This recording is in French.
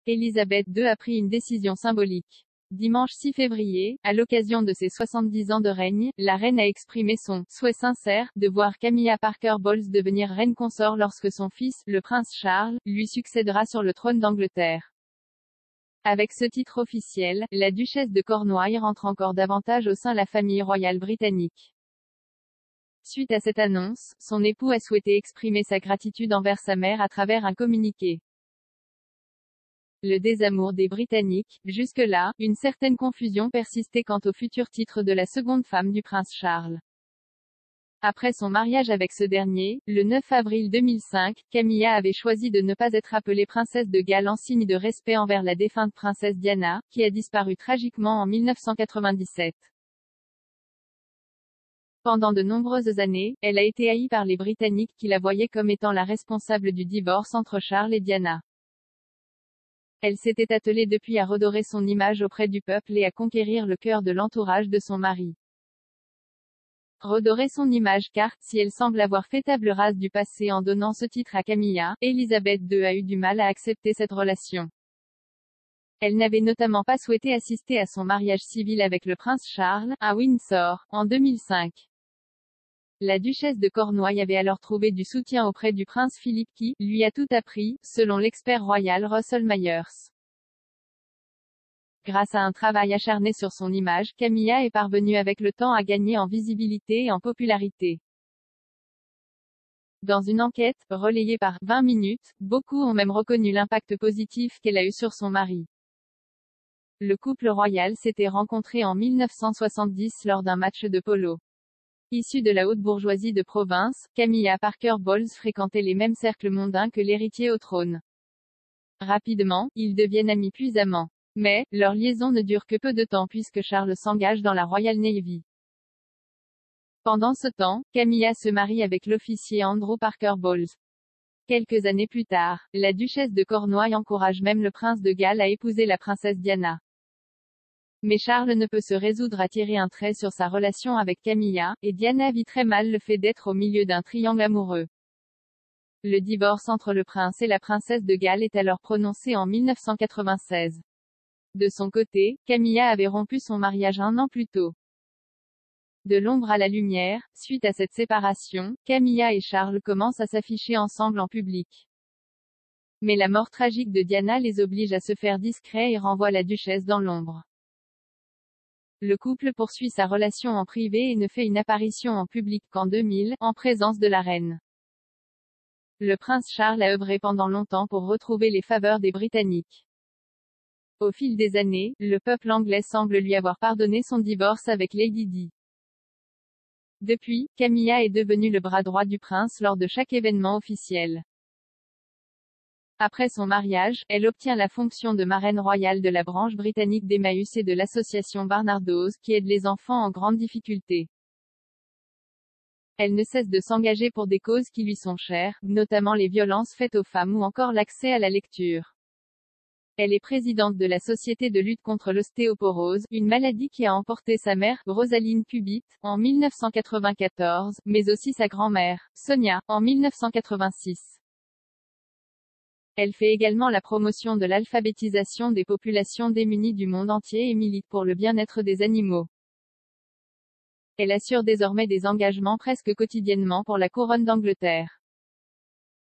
Élisabeth II a pris une décision symbolique. Dimanche 6 février, à l'occasion de ses 70 ans de règne, la reine a exprimé son « souhait sincère » de voir Camilla Parker Bowles devenir reine consort lorsque son fils, le prince Charles, lui succédera sur le trône d'Angleterre. Avec ce titre officiel, la duchesse de Cornouailles rentre encore davantage au sein de la famille royale britannique. Suite à cette annonce, son époux a souhaité exprimer sa gratitude envers sa mère à travers un communiqué. Le désamour des Britanniques. Jusque-là, une certaine confusion persistait quant au futur titre de la seconde femme du prince Charles. Après son mariage avec ce dernier, le 9 avril 2005, Camilla avait choisi de ne pas être appelée princesse de Galles en signe de respect envers la défunte princesse Diana, qui a disparu tragiquement en 1997. Pendant de nombreuses années, elle a été haïe par les Britanniques qui la voyaient comme étant la responsable du divorce entre Charles et Diana. Elle s'était attelée depuis à redorer son image auprès du peuple et à conquérir le cœur de l'entourage de son mari. Redorer son image car, si elle semble avoir fait table rase du passé en donnant ce titre à Camilla, Élisabeth II a eu du mal à accepter cette relation. Elle n'avait notamment pas souhaité assister à son mariage civil avec le prince Charles, à Windsor, en 2005. La duchesse de Cornouailles avait alors trouvé du soutien auprès du prince Philippe qui, lui a tout appris, selon l'expert royal Russell Myers. Grâce à un travail acharné sur son image, Camilla est parvenue avec le temps à gagner en visibilité et en popularité. Dans une enquête, relayée par 20 minutes, beaucoup ont même reconnu l'impact positif qu'elle a eu sur son mari. Le couple royal s'était rencontré en 1970 lors d'un match de polo. Issue de la haute bourgeoisie de province, Camilla Parker Bowles fréquentait les mêmes cercles mondains que l'héritier au trône. Rapidement, ils deviennent amis puis amants. Mais, leur liaison ne dure que peu de temps puisque Charles s'engage dans la Royal Navy. Pendant ce temps, Camilla se marie avec l'officier Andrew Parker Bowles. Quelques années plus tard, la duchesse de Cornouailles encourage même le prince de Galles à épouser la princesse Diana. Mais Charles ne peut se résoudre à tirer un trait sur sa relation avec Camilla, et Diana vit très mal le fait d'être au milieu d'un triangle amoureux. Le divorce entre le prince et la princesse de Galles est alors prononcé en 1996. De son côté, Camilla avait rompu son mariage un an plus tôt. De l'ombre à la lumière, suite à cette séparation, Camilla et Charles commencent à s'afficher ensemble en public. Mais la mort tragique de Diana les oblige à se faire discrets et renvoie la duchesse dans l'ombre. Le couple poursuit sa relation en privé et ne fait une apparition en public qu'en 2000, en présence de la reine. Le prince Charles a œuvré pendant longtemps pour retrouver les faveurs des Britanniques. Au fil des années, le peuple anglais semble lui avoir pardonné son divorce avec Lady Di. Depuis, Camilla est devenue le bras droit du prince lors de chaque événement officiel. Après son mariage, elle obtient la fonction de marraine royale de la branche britannique d'Emmaüs et de l'association Barnardos, qui aide les enfants en grande difficulté. Elle ne cesse de s'engager pour des causes qui lui sont chères, notamment les violences faites aux femmes ou encore l'accès à la lecture. Elle est présidente de la Société de lutte contre l'ostéoporose, une maladie qui a emporté sa mère, Rosaline Cubitt, en 1994, mais aussi sa grand-mère, Sonia, en 1986. Elle fait également la promotion de l'alphabétisation des populations démunies du monde entier et milite pour le bien-être des animaux. Elle assure désormais des engagements presque quotidiennement pour la couronne d'Angleterre.